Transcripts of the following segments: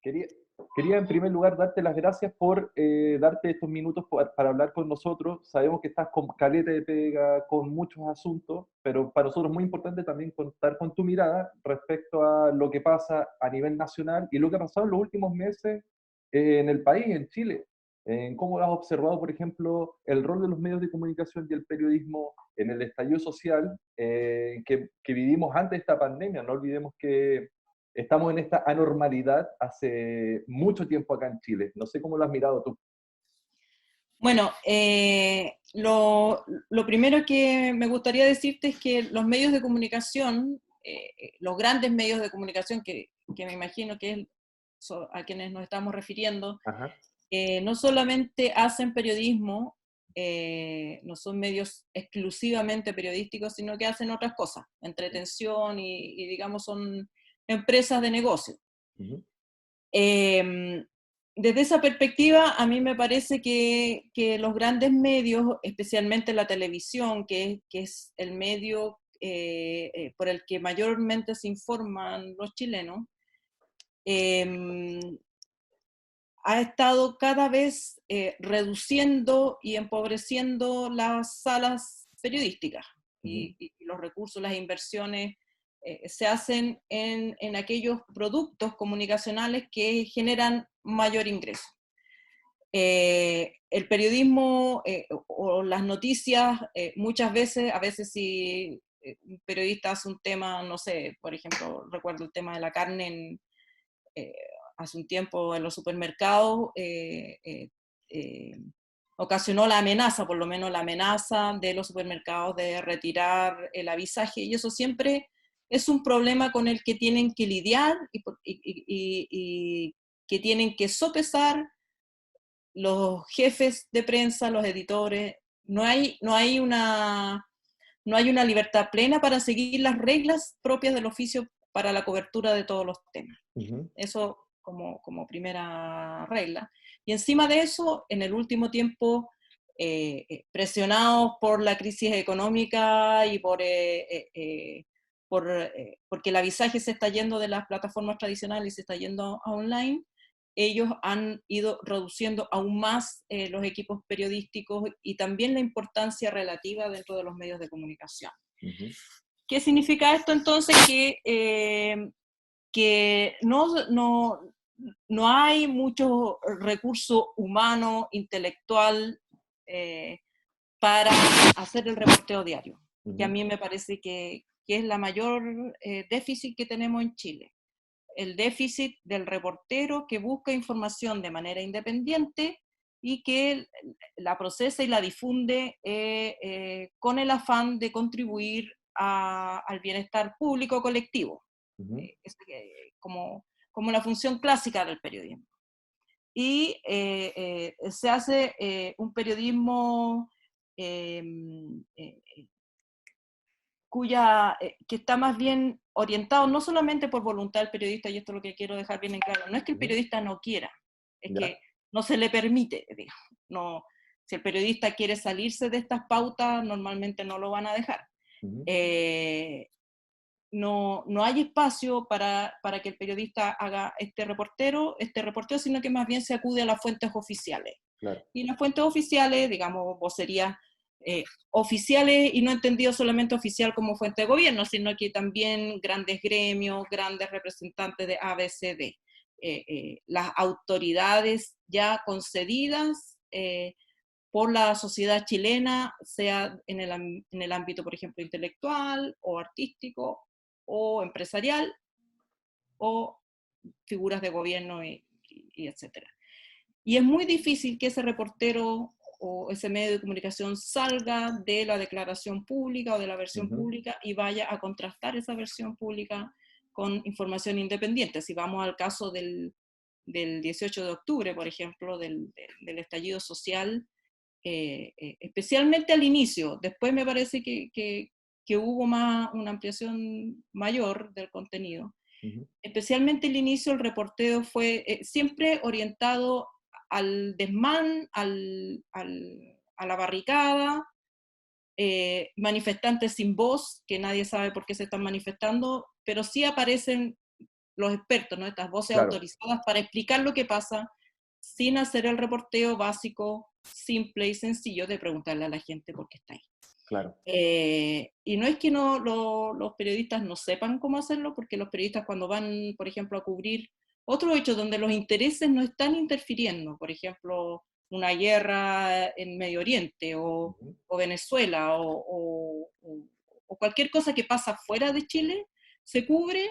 Quería, quería en primer lugar darte las gracias por darte estos minutos para hablar con nosotros. Sabemos que estás con caleta de pega, con muchos asuntos, pero para nosotros es muy importante también contar con tu mirada respecto a lo que pasa a nivel nacional y lo que ha pasado en los últimos meses en el país, en Chile. En cómo has observado, por ejemplo, el rol de los medios de comunicación y el periodismo en el estallido social que vivimos antes de esta pandemia. No olvidemos que estamos en esta anormalidad hace mucho tiempo acá en Chile. No sé cómo lo has mirado tú. Bueno, lo primero que me gustaría decirte es que los medios de comunicación, los grandes medios de comunicación, que me imagino que es a quienes nos estamos refiriendo, Ajá. no solamente hacen periodismo, no son medios exclusivamente periodísticos, sino que hacen otras cosas, entretención y digamos son empresas de negocio. Ujú. Eh, Desde esa perspectiva, a mí me parece que los grandes medios, especialmente la televisión, que es el medio por el que mayormente se informan los chilenos, eh, ha estado cada vez reduciendo y empobreciendo las salas periodísticas Ujú. y los recursos, las inversiones se hacen en aquellos productos comunicacionales que generan mayor ingreso. El periodismo o las noticias, muchas veces, a veces si un periodista hace un tema, no sé, por ejemplo, recuerdo el tema de la carne eh, hace un tiempo en los supermercados, eh, ocasionó la amenaza, por lo menos la amenaza de los supermercados de retirar el avisaje, y eso siempre es un problema con el que tienen que lidiar y que tienen que sopesar los jefes de prensa, los editores. No hay una libertad plena para seguir las reglas propias del oficio para la cobertura de todos los temas. Ujú. Eso como primera regla. Y encima de eso, en el último tiempo, presionados por la crisis económica y porque el avisaje se está yendo de las plataformas tradicionales y se está yendo a online, ellos han ido reduciendo aún más los equipos periodísticos y también la importancia relativa dentro de los medios de comunicación. Ujú. ¿Qué significa esto entonces? Que no hay mucho recurso humano, intelectual, eh, para hacer el reporteo diario, que a Ujú. mí me parece que es la mayor déficit que tenemos en Chile. El déficit del reportero que busca información de manera independiente y que la procesa y la difunde con el afán de contribuir al bienestar público colectivo, Ujú. como la función clásica del periodismo. Y se hace un periodismo eh, eh, que está más bien orientado no solamente por voluntad del periodista, y esto es lo que quiero dejar bien en claro, no es que el Ujú. periodista no quiera, es Ya. que no se le permite, digamos. No, si el periodista quiere salirse de estas pautas, normalmente no lo van a dejar. Ujú. Eh, no hay espacio para que el periodista haga este reportero, sino que más bien se acude a las fuentes oficiales. Claro. Y las fuentes oficiales, digamos, vocerías oficiales, y no entendido solamente oficial como fuente de gobierno, sino que también grandes gremios, grandes representantes de ABCD, las autoridades ya concedidas por la sociedad chilena, sea en el ámbito, por ejemplo, intelectual o artístico o empresarial o figuras de gobierno y etcétera. Y es muy difícil que ese reportero o ese medio de comunicación salga de la declaración pública o de la versión Ujú. pública y vaya a contrastar esa versión pública con información independiente. Si vamos al caso del 18 de octubre, por ejemplo, del estallido social, especialmente al inicio, después me parece que hubo una ampliación mayor del contenido. Ujú. Especialmente el inicio, el reporteo fue siempre orientado al desmán, a la barricada, manifestantes sin voz, que nadie sabe por qué se están manifestando, pero sí aparecen los expertos, ¿no? Estas voces Claro, autorizadas para explicar lo que pasa sin hacer el reporteo básico, simple y sencillo de preguntarle a la gente por qué está ahí. claro. Y no es que no, los periodistas no sepan cómo hacerlo, porque los periodistas cuando van, por ejemplo, a cubrir otros hechos donde los intereses no están interfiriendo, por ejemplo, una guerra en Medio Oriente Ujú. o Venezuela o cualquier cosa que pasa fuera de Chile, se cubre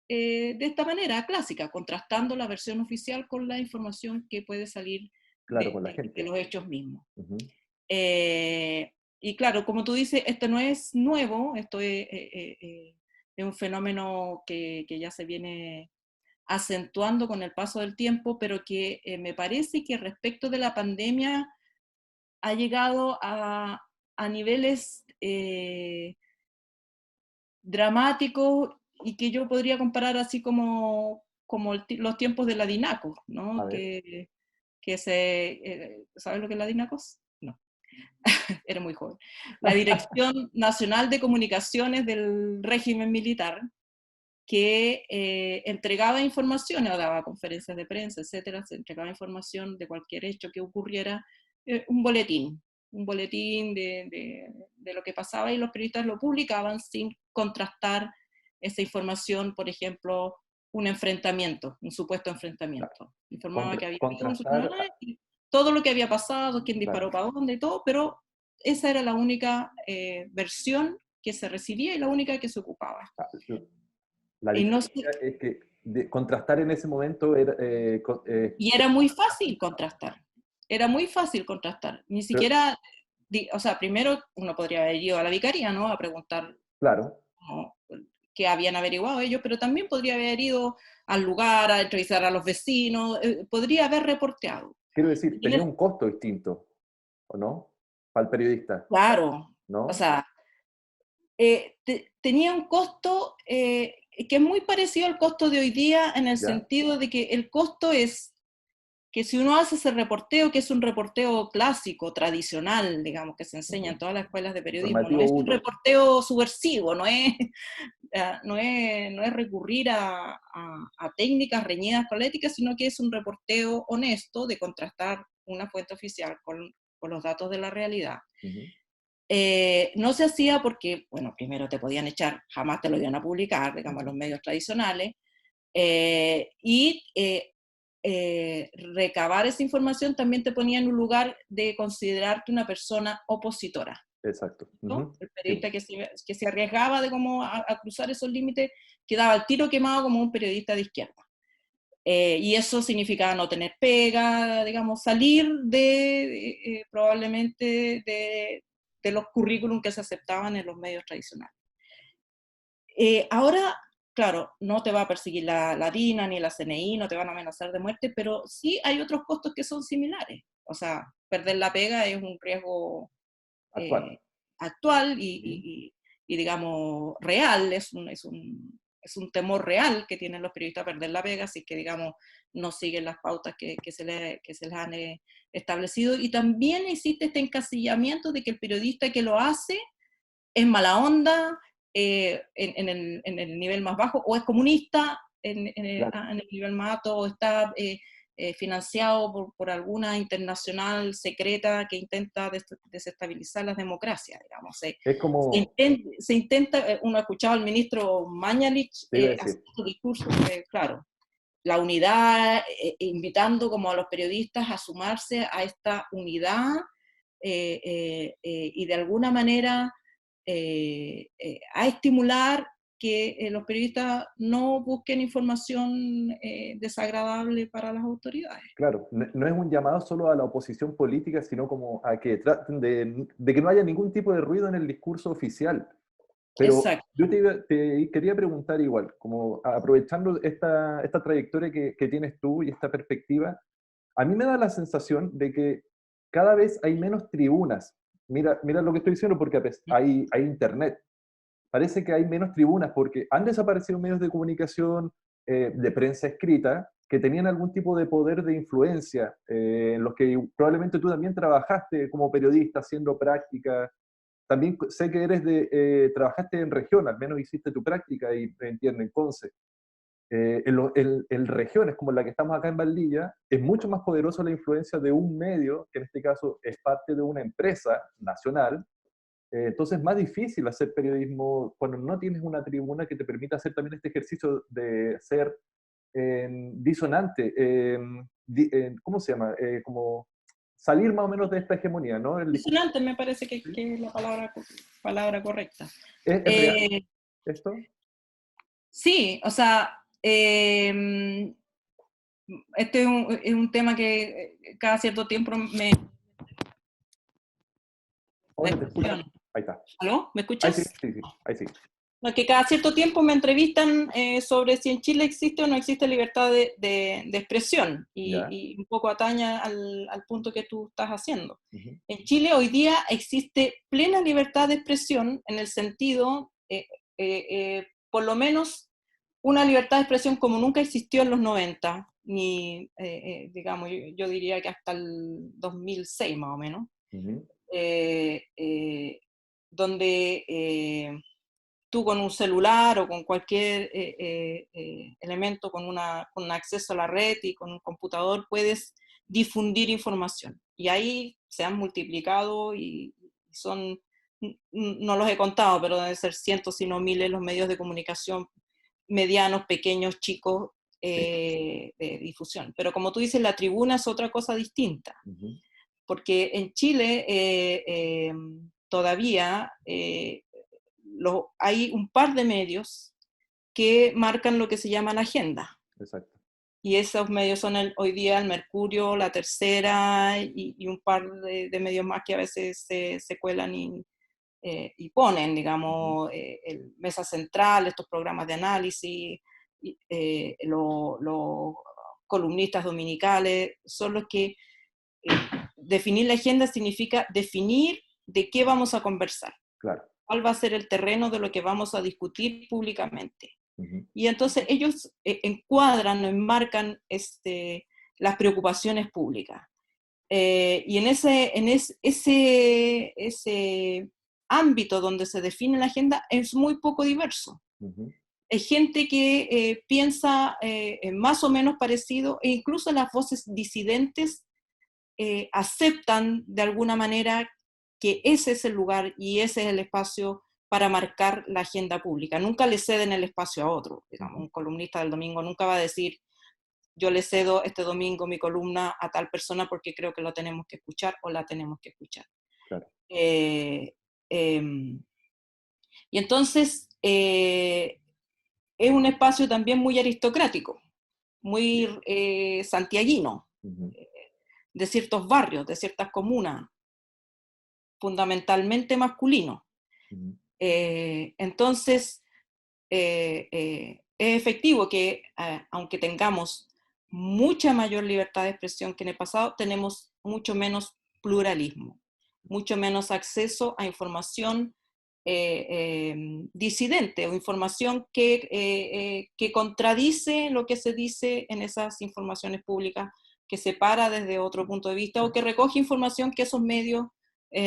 de esta manera clásica, contrastando la versión oficial con la información que puede salir Claro, con la de gente. los hechos mismos. Ujú. Y claro, como tú dices, esto no es nuevo, esto es un fenómeno que ya se viene acentuando con el paso del tiempo, pero que me parece que respecto de la pandemia ha llegado a niveles dramáticos y que yo podría comparar así como los tiempos de la DINACO, A ¿no? ver. ¿Sabes lo que es la DINACO? No, era muy joven. La Dirección Nacional de Comunicaciones del régimen militar, que entregaba información, o daba conferencias de prensa, etcétera, se entregaba información de cualquier hecho que ocurriera, un boletín de lo que pasaba y los periodistas lo publicaban sin contrastar esa información, por ejemplo, un enfrentamiento, un supuesto Claro. enfrentamiento. Informaba que había habido Contrastar, y todo lo que había pasado, quién disparó claro. para dónde y todo, pero esa era la única versión que se recibía y la única que se ocupaba. Ah, la Y, no, diferencia es que contrastar en ese momento era, y era muy fácil contrastar. Era muy fácil contrastar. Ni pero, siquiera, o sea, primero uno podría haber ido a la vicaría, ¿no? A preguntar, claro, ¿no?, qué habían averiguado ellos, pero también podría haber ido al lugar a entrevistar a los vecinos, podría haber reporteado. quiero decir, Y tenía un costo distinto, ¿o no? Para el periodista, claro, o ¿no? sea, tenía un costo que es muy parecido al costo de hoy día en el ¿Ya? sentido de que el costo es que si uno hace ese reporteo, que es un reporteo clásico, tradicional, digamos, que se enseña en Ujú. todas las escuelas de periodismo, no Informativo es un uno. reporteo subversivo, no es recurrir a técnicas reñidas con la ética, sino que es un reporteo honesto de contrastar una fuente oficial con los datos de la realidad. Ujú. No se hacía porque, bueno, primero te podían echar, jamás te lo iban a publicar, digamos, los medios tradicionales, y recabar esa información también te ponía en un lugar de considerarte una persona opositora, Exacto. ¿no? Ujú. El Sí, periodista que se arriesgaba de cómo a cruzar esos límites quedaba al tiro quemado como un periodista de izquierda. Y eso significaba no tener pega, digamos, salir probablemente de los currículum que se aceptaban en los medios tradicionales. Ahora, claro, no te va a perseguir la DINA ni la CNI, no te van a amenazar de muerte, pero sí hay otros costos que son similares. O sea, perder la pega es un riesgo actual. eh, actual Ujú. y, digamos, real, es un temor real que tienen los periodistas a perder la pega, si es que, digamos, no siguen las pautas que se les han establecido. Y también existe este encasillamiento de que el periodista que lo hace es mala onda en el nivel más bajo, o es comunista Claro. en el nivel más alto, o está financiado por alguna internacional secreta que intenta desestabilizar las democracias, digamos. Es como, Se intenta, uno ha escuchado al ministro Mañalich te iba a hacer decir, su discurso, claro, la unidad, invitando como a los periodistas a sumarse a esta unidad y de alguna manera a estimular que los periodistas no busquen información desagradable para las autoridades. claro, no es un llamado solo a la oposición política, sino como a que traten de que no haya ningún tipo de ruido en el discurso oficial. Pero Exacto. yo te quería preguntar igual, como aprovechando esta trayectoria que tienes tú y esta perspectiva, a mí me da la sensación de que cada vez hay menos tribunas. Mira lo que estoy diciendo porque hay internet. Parece que hay menos tribunas porque han desaparecido medios de comunicación de prensa escrita que tenían algún tipo de poder de influencia, en los que probablemente tú también trabajaste como periodista haciendo práctica. También sé que trabajaste en región, al menos hiciste tu práctica y entiendo, en Conce. en regiones como la que estamos acá en Valdivia, es mucho más poderosa la influencia de un medio, que en este caso es parte de una empresa nacional. Entonces es más difícil hacer periodismo cuando no tienes una tribuna que te permita hacer también este ejercicio de ser disonante, ¿cómo se llama? Como salir más o menos de esta hegemonía, ¿no? Impresionante, me parece ¿Sí? que es la palabra correcta. Es real esto? Sí, o sea, este es un tema que cada cierto tiempo me... La Hola, te escucho. expresión. Ahí está. ¿Aló? ¿Me Ahí sí, escuchas? sí, sí, ahí sí. No, que cada cierto tiempo me entrevistan sobre si en Chile existe o no existe libertad de expresión Ya. y un poco ataña al punto que tú estás haciendo. Ujú. En Chile hoy día existe plena libertad de expresión en el sentido, por lo menos, una libertad de expresión como nunca existió en los 90, ni, digamos, yo diría que hasta el 2006 más o menos, Ujú. eh, eh, donde tú con un celular o con cualquier elemento con un acceso a la red y con un computador puedes difundir información. Y ahí se han multiplicado y son, no los he contado, pero deben ser cientos, si no miles, los medios de comunicación medianos, pequeños, chicos, Sí. de difusión. Pero como tú dices, la tribuna es otra cosa distinta, Ujú. porque en Chile todavía hay un par de medios que marcan lo que se llama la agenda. Exacto. Y esos medios son hoy día el Mercurio, la Tercera y un par de medios más que a veces se cuelan y ponen, Ujú. digamos, el Mesa Central, estos programas de análisis, los columnistas dominicales, son los que definir la agenda significa definir de qué vamos a conversar, Claro. cuál va a ser el terreno de lo que vamos a discutir públicamente. Ujú. Y entonces ellos encuadran o enmarcan las preocupaciones públicas. Y en ese ámbito donde se define la agenda es muy poco diverso. Ujú. Hay gente que piensa más o menos parecido e incluso las voces disidentes aceptan de alguna manera que ese es el lugar y ese es el espacio para marcar la agenda pública. Nunca le ceden el espacio a otro. Digamos, Ujú. un columnista del domingo nunca va a decir, yo le cedo este domingo mi columna a tal persona porque creo que lo tenemos que escuchar o la tenemos que escuchar. Claro. Eh, eh, y entonces es un espacio también muy aristocrático, muy santiaguino, Ujú. de ciertos barrios, de ciertas comunas, fundamentalmente masculino. Ujú. Entonces, es efectivo que, aunque tengamos mucha mayor libertad de expresión que en el pasado, tenemos mucho menos pluralismo, mucho menos acceso a información disidente o información que contradice lo que se dice en esas informaciones públicas, que se para desde otro punto de vista o que recoge información que esos medios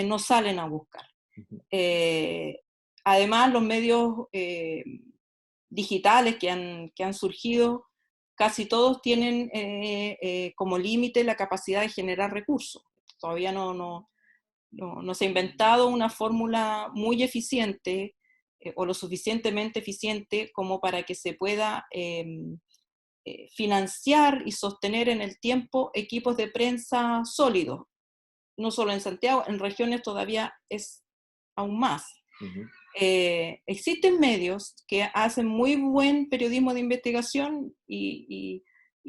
no salen a buscar. Ujú. Eh, Además, los medios digitales que han surgido, casi todos tienen como límite la capacidad de generar recursos. Todavía no se ha inventado una fórmula muy eficiente o lo suficientemente eficiente como para que se pueda financiar y sostener en el tiempo equipos de prensa sólidos. No solo en Santiago, en regiones todavía es aún más. Ujú. Existen medios que hacen muy buen periodismo de investigación y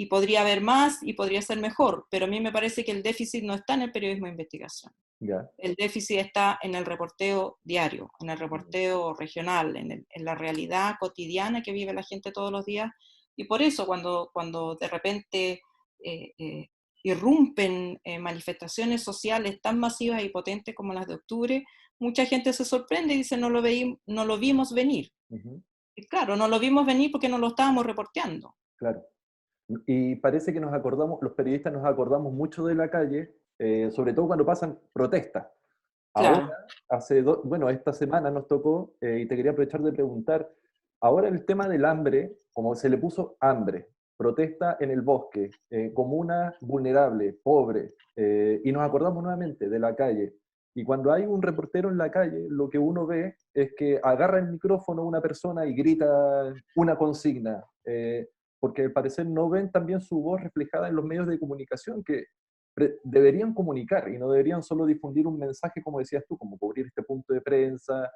podría haber más y podría ser mejor, pero a mí me parece que el déficit no está en el periodismo de investigación. Ya. El déficit está en el reporteo diario, en el Ujú. reporteo regional, en la realidad cotidiana que vive la gente todos los días. Y por eso cuando de repente eh, eh, irrumpen manifestaciones sociales tan masivas y potentes como las de octubre, mucha gente se sorprende y dice, no lo vimos venir. Ujú. Y claro, no lo vimos venir porque no lo estábamos reporteando. Claro. Y parece que nos acordamos, los periodistas nos acordamos mucho de la calle, sobre todo cuando pasan protestas. Ahora, Claro. bueno, esta semana nos tocó, y te quería aprovechar de preguntar, Ahora el tema del hambre, como se le puso hambre, protesta en el bosque, comuna vulnerable, pobre, y nos acordamos nuevamente de la calle. Y cuando hay un reportero en la calle, lo que uno ve es que agarra el micrófono una persona y grita una consigna, porque al parecer no ven también su voz reflejada en los medios de comunicación que deberían comunicar y no deberían solo difundir un mensaje, como decías tú, como cubrir este punto de prensa,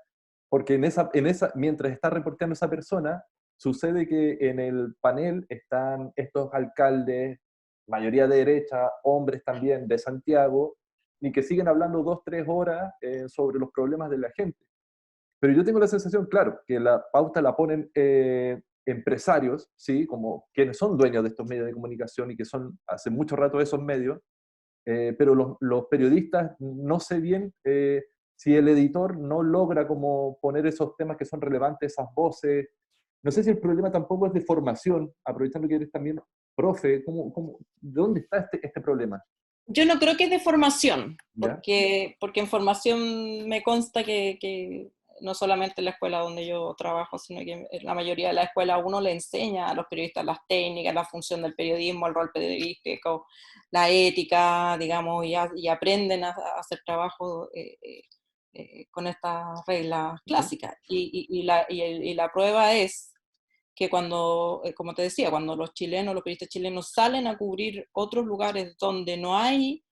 porque mientras está reporteando esa persona, sucede que en el panel están estos alcaldes, mayoría de derecha, hombres también de Santiago, y que siguen hablando 2, 3 horas sobre los problemas de la gente. Pero yo tengo la sensación, claro, que la pauta la ponen empresarios, ¿sí? Como quienes son dueños de estos medios de comunicación y que son hace mucho rato esos medios, pero los periodistas no sé bien si el editor no logra como poner esos temas que son relevantes, esas voces. No sé si el problema tampoco es de formación, aprovechando que eres también profe, ¿de dónde está este problema? Yo no creo que es de formación, ¿Ya? porque en formación me consta que no solamente en la escuela donde yo trabajo, sino que en la mayoría de la escuela uno le enseña a los periodistas las técnicas, la función del periodismo, el rol periodístico, la ética, digamos, y aprenden a hacer trabajo con estas reglas Ujú. clásicas. Y la prueba es que cuando, como te decía, cuando los chilenos, los periodistas chilenos salen a cubrir otros lugares donde no hay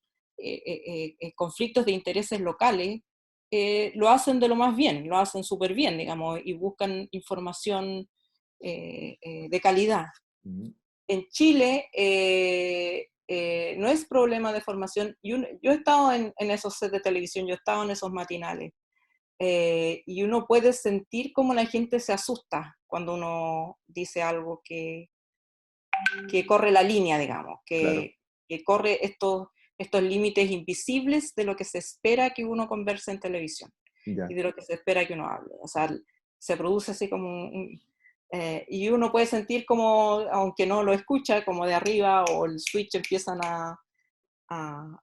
conflictos de intereses locales, lo hacen de lo más bien, lo hacen súper bien, digamos, y buscan información de calidad. Ujú. En Chile no es problema de formación. Yo he estado en esos sets de televisión, yo he estado en esos matinales, y uno puede sentir cómo la gente se asusta cuando uno dice algo que corre la línea, digamos, Claro, que corre estos límites invisibles de lo que se espera que uno converse en televisión y ya. de lo que se espera que uno hable. O sea, se produce así como y uno puede sentir como, aunque no lo escucha, como de arriba o el switch empiezan a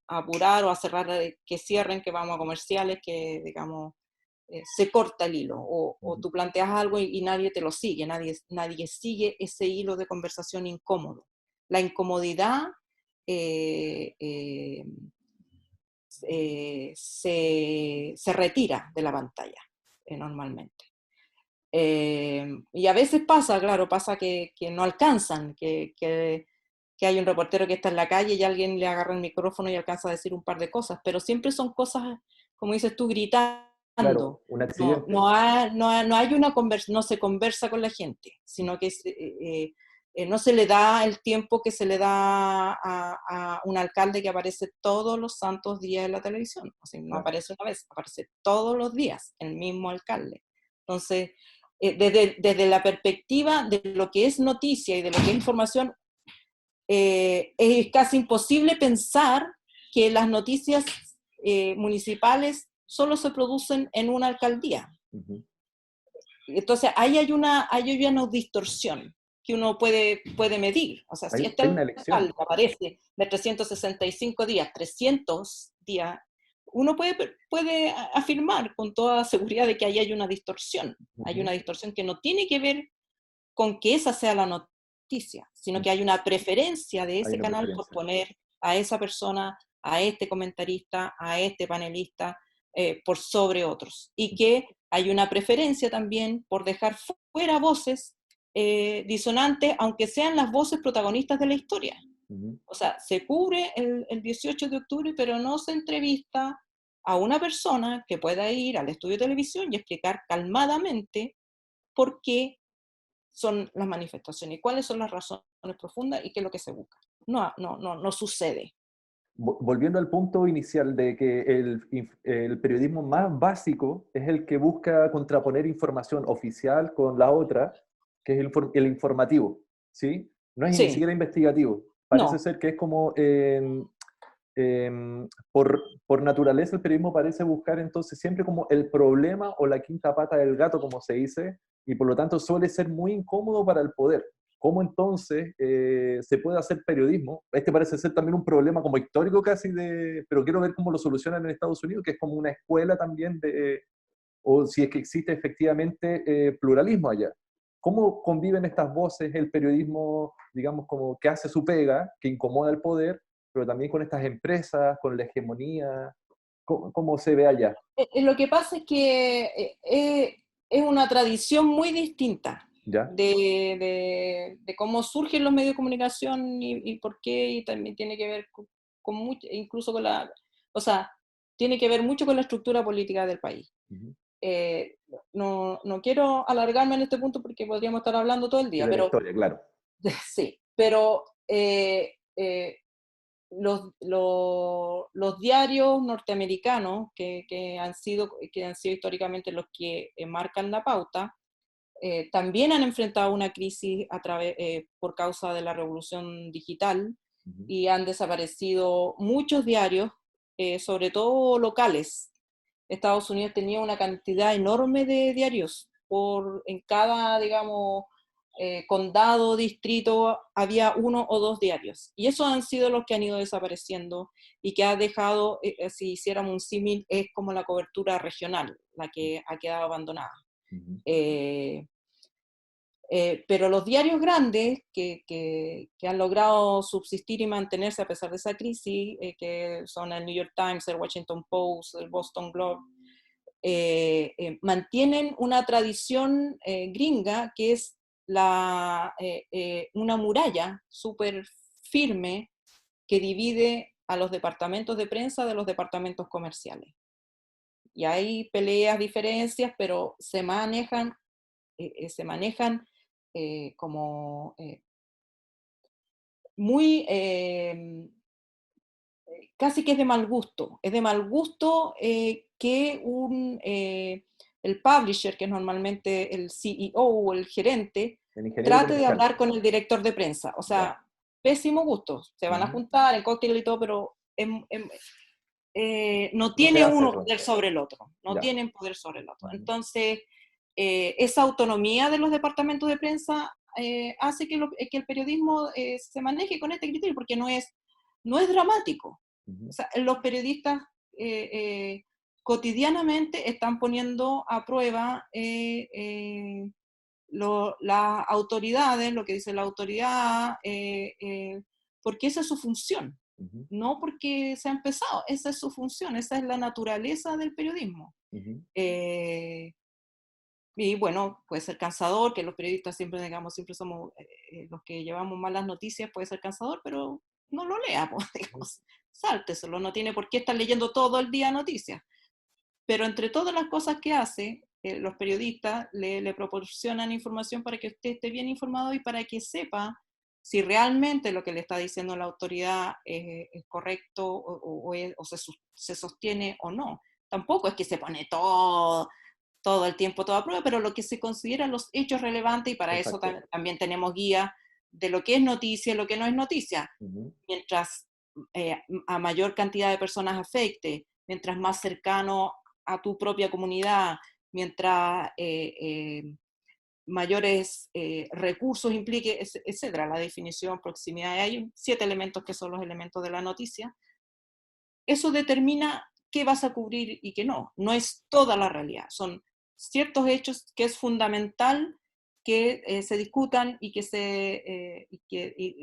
apurar o a cerrar, que cierren, que vamos a comerciales, que digamos se corta el hilo, o Ujú. tú planteas algo y nadie te lo sigue, nadie sigue ese hilo de conversación incómodo. La incomodidad eh, eh, se retira de la pantalla normalmente. Y a veces pasa, claro, pasa que no alcanzan, que hay un reportero que está en la calle y alguien le agarra el micrófono y alcanza a decir un par de cosas, pero siempre son cosas, como dices tú, Claro, gritando. un No, accidente. no hay una no se conversa con la gente, sino que no se le da el tiempo que se le da a un alcalde que aparece todos los santos días en la televisión. O sea, no Claro. aparece una vez, aparece todos los días el mismo alcalde. Entonces, desde la perspectiva de lo que es noticia y de lo que es información, es casi imposible pensar que las noticias municipales solo se producen en una alcaldía. Ujú. Entonces, ahí hay una distorsión que uno puede medir. O sea, si este Hay una elección. alcalde aparece de 365 días, 300 días, uno puede afirmar con toda seguridad de que ahí hay una distorsión. Hay Ujú. una distorsión que no tiene que ver con que esa sea la noticia, sino que hay una preferencia de Hay ese una canal por preferencia. poner a esa persona, a este comentarista, a este panelista, por sobre otros. Y que hay una preferencia también por dejar fuera voces disonantes, aunque sean las voces protagonistas de la historia. Ujú. O sea, se cubre el 18 de octubre, pero no se entrevista a una persona que pueda ir al estudio de televisión y explicar calmadamente por qué son las manifestaciones y cuáles son las razones profundas y qué es lo que se busca. No sucede. Volviendo al punto inicial de que el periodismo más básico es el que busca contraponer información oficial con la otra, que es el informativo, ¿sí? No es ni Sí, siquiera investigativo. Parece no, ser que es como, por naturaleza, el periodismo parece buscar entonces siempre como el problema o la quinta pata del gato, como se dice, y por lo tanto suele ser muy incómodo para el poder. ¿Cómo entonces se puede hacer periodismo? Este parece ser también un problema como histórico casi, pero quiero ver cómo lo solucionan en Estados Unidos, que es como una escuela también o si es que existe efectivamente pluralismo allá. ¿Cómo conviven estas voces, el periodismo, digamos, como que hace su pega, que incomoda al poder, pero también con estas empresas, con la hegemonía? ¿Cómo se ve allá? Lo que pasa es que es una tradición muy distinta ¿Ya? de cómo surgen los medios de comunicación y por qué, y también tiene que ver con mucho, incluso con la, o sea, tiene que ver mucho con la estructura política del país. Ujú. No quiero alargarme en este punto porque podríamos estar hablando todo el Y día, de la pero historia, claro. sí, pero los diarios norteamericanos que han sido históricamente los que marcan la pauta, también han enfrentado una crisis por causa de la revolución digital Ujú. y han desaparecido muchos diarios, sobre todo locales. Estados Unidos tenía una cantidad enorme de diarios. En cada, digamos, condado, distrito, había uno o dos diarios. Y esos han sido los que han ido desapareciendo y que ha dejado, si hiciéramos un símil, es como la cobertura regional, la que ha quedado abandonada. Ujú. Eh, pero los diarios grandes que han logrado subsistir y mantenerse a pesar de esa crisis, que son el New York Times, el Washington Post, el Boston Globe, mantienen una tradición gringa que es una muralla súper firme que divide a los departamentos de prensa de los departamentos comerciales. Y hay peleas, diferencias, pero se manejan como muy, casi que es de mal gusto. Es de mal gusto que el publisher, que es normalmente el CEO o el gerente, El ingeniero trate de comercial. hablar con el director de prensa. O Ya. sea, pésimo gusto. Se van a Ujú. juntar en cóctel y todo, pero no No se tiene hace uno eso. poder sobre el otro. No Ya. tienen poder sobre el otro. Ujú. Entonces, esa autonomía de los departamentos de prensa hace que el periodismo se maneje con este criterio, porque no es dramático. O Ujú. sea, los periodistas cotidianamente están poniendo a prueba las autoridades, lo que dice la autoridad, porque esa es su función, Ujú. no porque se ha empezado, esa es su función, esa es la naturaleza del periodismo. Ujú. Eh, y bueno, puede ser cansador, que los periodistas siempre, digamos, siempre somos los que llevamos malas noticias, puede ser cansador, pero no lo lea, pues, Ujú. digamos, sálteselo, no tiene por qué estar leyendo todo el día noticias. Pero entre todas las cosas que hace, los periodistas le proporcionan información para que usted esté bien informado y para que sepa si realmente lo que le está diciendo la autoridad es correcto o se sostiene o no. Tampoco es que se pone todo el tiempo, toda prueba, pero lo que se consideran los hechos relevantes, y para eso Exacto. también tenemos guía de lo que es noticia y lo que no es noticia. Ujú. Mientras a mayor cantidad de personas afecte, mientras más cercano a tu propia comunidad, mientras mayores recursos implique, etcétera, la definición, proximidad, hay 7 elementos que son los elementos de la noticia, eso determina qué vas a cubrir y qué no. No es toda la realidad, son ciertos hechos que es fundamental que se discutan y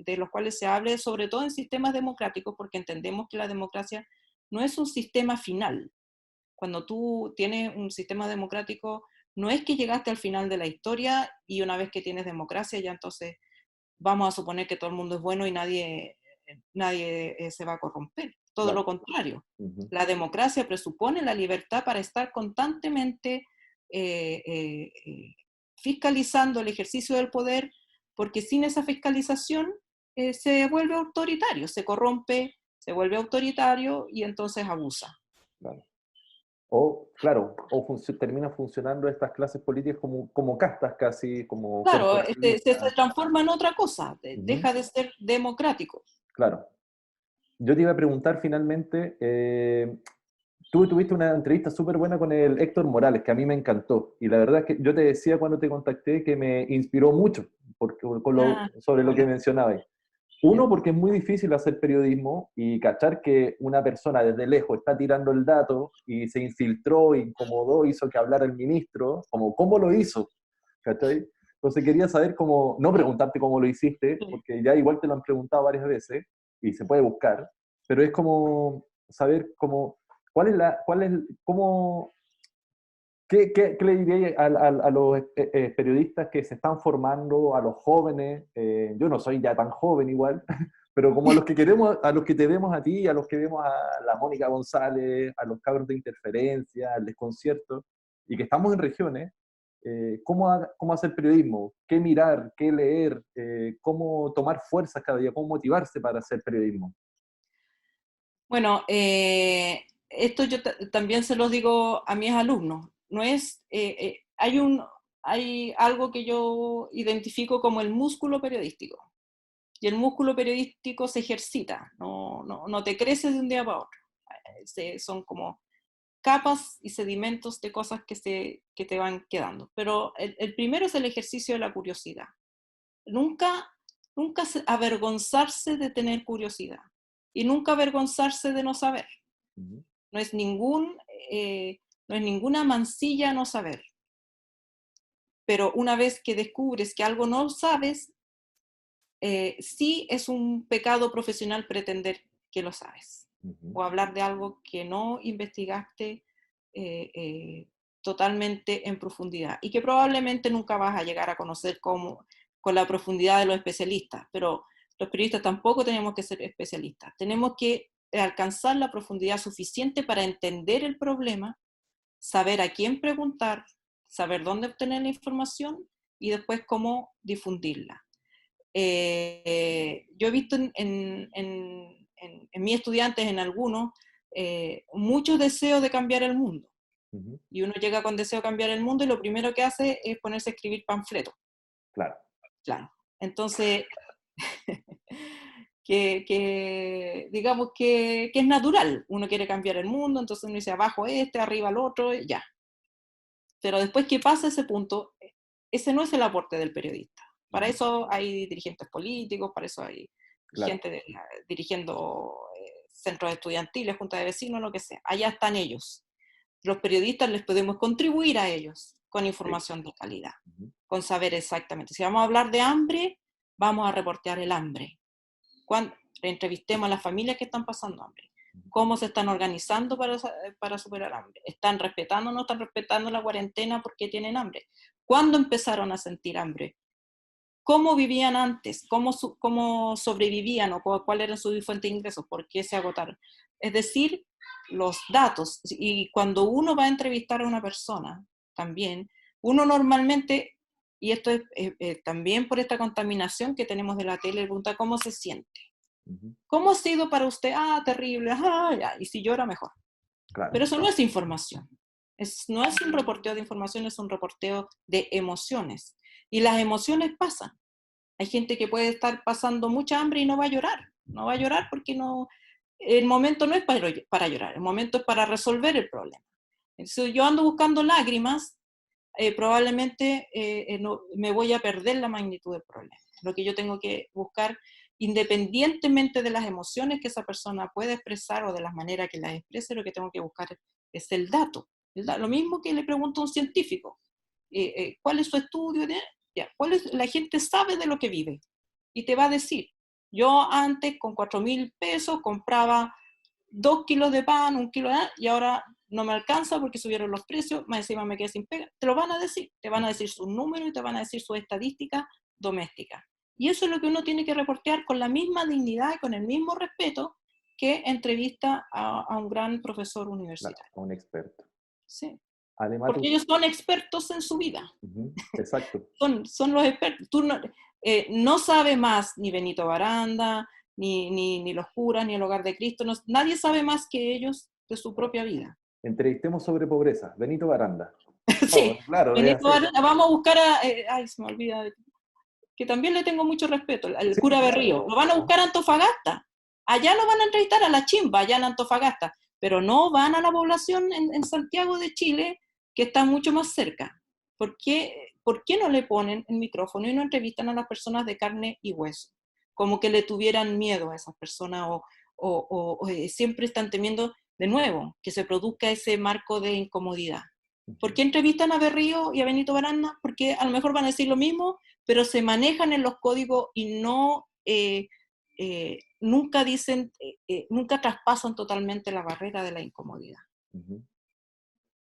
de los cuales se hable, sobre todo en sistemas democráticos, porque entendemos que la democracia no es un sistema final. Cuando tú tienes un sistema democrático, no es que llegaste al final de la historia y una vez que tienes democracia, ya entonces vamos a suponer que todo el mundo es bueno y nadie se va a corromper. Todo lo Claro. contrario. Ujú. La democracia presupone la libertad para estar constantemente eh, eh, eh, fiscalizando el ejercicio del poder, porque sin esa fiscalización se vuelve autoritario, se corrompe, se vuelve autoritario y entonces abusa. Claro. O, claro, termina funcionando estas clases políticas como castas casi, como Claro, se corporacionistas. transforma en otra cosa, Ujú. deja de ser democrático. Claro. Yo te iba a preguntar finalmente, tú tuviste una entrevista súper buena con el Héctor Morales, que a mí me encantó. Y la verdad es que yo te decía cuando te contacté que me inspiró mucho Ah, sobre lo que hola. mencionabas. Ya. Uno, porque es muy difícil hacer periodismo y cachar que una persona desde lejos está tirando el dato y se infiltró, incomodó, hizo que hablara el ministro, como cómo lo hizo, ¿cachai? Entonces quería saber cómo, no preguntarte cómo lo hiciste, porque ya igual te lo han preguntado varias veces y se puede buscar, pero es como saber cómo, cómo, qué le diría a los periodistas que se están formando, a los jóvenes? Yo no soy ya tan joven igual, pero como a los que queremos, a los que te vemos a ti, a los que vemos a la Mónica González, a los cabros de Interferencia, al Desconcierto, y que estamos en regiones, cómo hacer periodismo, qué mirar, qué leer, cómo tomar fuerzas cada día, cómo motivarse para hacer periodismo. Bueno, esto yo también se lo digo a mis alumnos. No es, hay algo que yo identifico como el músculo periodístico. Y el músculo periodístico se ejercita, no te crece de un día para otro. Son como capas y sedimentos de cosas que te van quedando. Pero el primero es el ejercicio de la curiosidad. Nunca, nunca avergonzarse de tener curiosidad y nunca avergonzarse de no saber. Uh-huh. No es, no es ninguna mancilla no saber. Pero una vez que descubres que algo no sabes, sí es un pecado profesional pretender que lo sabes. Uh-huh. O hablar de algo que no investigaste totalmente en profundidad y que probablemente nunca vas a llegar a conocer con la profundidad de los especialistas, pero los periodistas tampoco tenemos que ser especialistas, tenemos que alcanzar la profundidad suficiente para entender el problema, saber a quién preguntar, saber dónde obtener la información y después cómo difundirla. Yo he visto en mis estudiantes, en algunos, muchos deseos de cambiar el mundo. Uh-huh. Y uno llega con deseo de cambiar el mundo y lo primero que hace es ponerse a escribir panfletos. Claro. Claro. Entonces, digamos que es natural. Uno quiere cambiar el mundo, entonces uno dice abajo este, arriba el otro, ya. Pero después que pasa ese punto, ese no es el aporte del periodista. Para eso hay dirigentes políticos, para eso hay gente dirigiendo centros estudiantiles, juntas de vecinos, lo que sea. Allá están ellos. Los periodistas les podemos contribuir a ellos con información de calidad, con saber exactamente. Si vamos a hablar de hambre, vamos a reportear el hambre. Entrevistemos a las familias que están pasando hambre. ¿Cómo se están organizando para superar hambre? ¿Están respetando o no están respetando la cuarentena porque tienen hambre? ¿Cuándo empezaron a sentir hambre? ¿Cómo vivían antes? ¿Cómo sobrevivían? ¿O cuál era su fuente de ingresos? ¿Por qué se agotaron? Es decir, los datos. Y cuando uno va a entrevistar a una persona, también, uno normalmente, y esto es también por esta contaminación que tenemos de la tele, pregunta cómo se siente. ¿Cómo ha sido para usted? Ah, terrible, ya. Y si llora, mejor. Claro. Pero eso no es información. No es un reporteo de información, es un reporteo de emociones. Y las emociones pasan. Hay gente que puede estar pasando mucha hambre y no va a llorar. No va a llorar porque el momento no es para llorar, el momento es para resolver el problema. Si yo ando buscando lágrimas, probablemente me voy a perder la magnitud del problema. Lo que yo tengo que buscar, independientemente de las emociones que esa persona puede expresar o de las maneras que las exprese, lo que tengo que buscar es el dato. Lo mismo que le pregunto a un científico. ¿Cuál es su estudio? La gente sabe de lo que vive y te va a decir. Yo antes con 4.000 pesos compraba 2 kilos de pan, 1 kilo de pan, y ahora no me alcanza porque subieron los precios, más encima me quedé sin pega. Te lo van a decir, te van a decir sus números y te van a decir sus estadísticas domésticas. Y eso es lo que uno tiene que reportear con la misma dignidad y con el mismo respeto que entrevista a un gran profesor universitario. Claro, a un experto. Sí. Además, porque ellos son expertos en su vida. Exacto. son los expertos. Tú no sabe más ni Benito Baranda, ni los curas, ni el Hogar de Cristo. Nadie sabe más que ellos de su propia vida. Entrevistemos sobre pobreza. Benito Baranda. Sí, oh, claro, Benito Baranda. Vamos a buscar ay, se me olvida. Que también le tengo mucho respeto. El cura Berrío. Lo van a buscar a Antofagasta. Allá lo van a entrevistar a la chimba, allá en Antofagasta. Pero no van a la población en Santiago de Chile, que está mucho más cerca. ¿Por qué no le ponen el micrófono y no entrevistan a las personas de carne y hueso? Como que le tuvieran miedo a esas personas o siempre están temiendo, de nuevo, que se produzca ese marco de incomodidad. ¿Por qué entrevistan a Berrío y a Benito Baranda? Porque a lo mejor van a decir lo mismo, pero se manejan en los códigos y no, nunca dicen, nunca traspasan totalmente la barrera de la incomodidad. Ujú.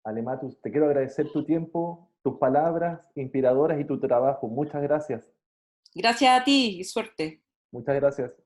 Alematus, te quiero agradecer tu tiempo, tus palabras inspiradoras y tu trabajo. Muchas gracias. Gracias a ti y suerte. Muchas gracias.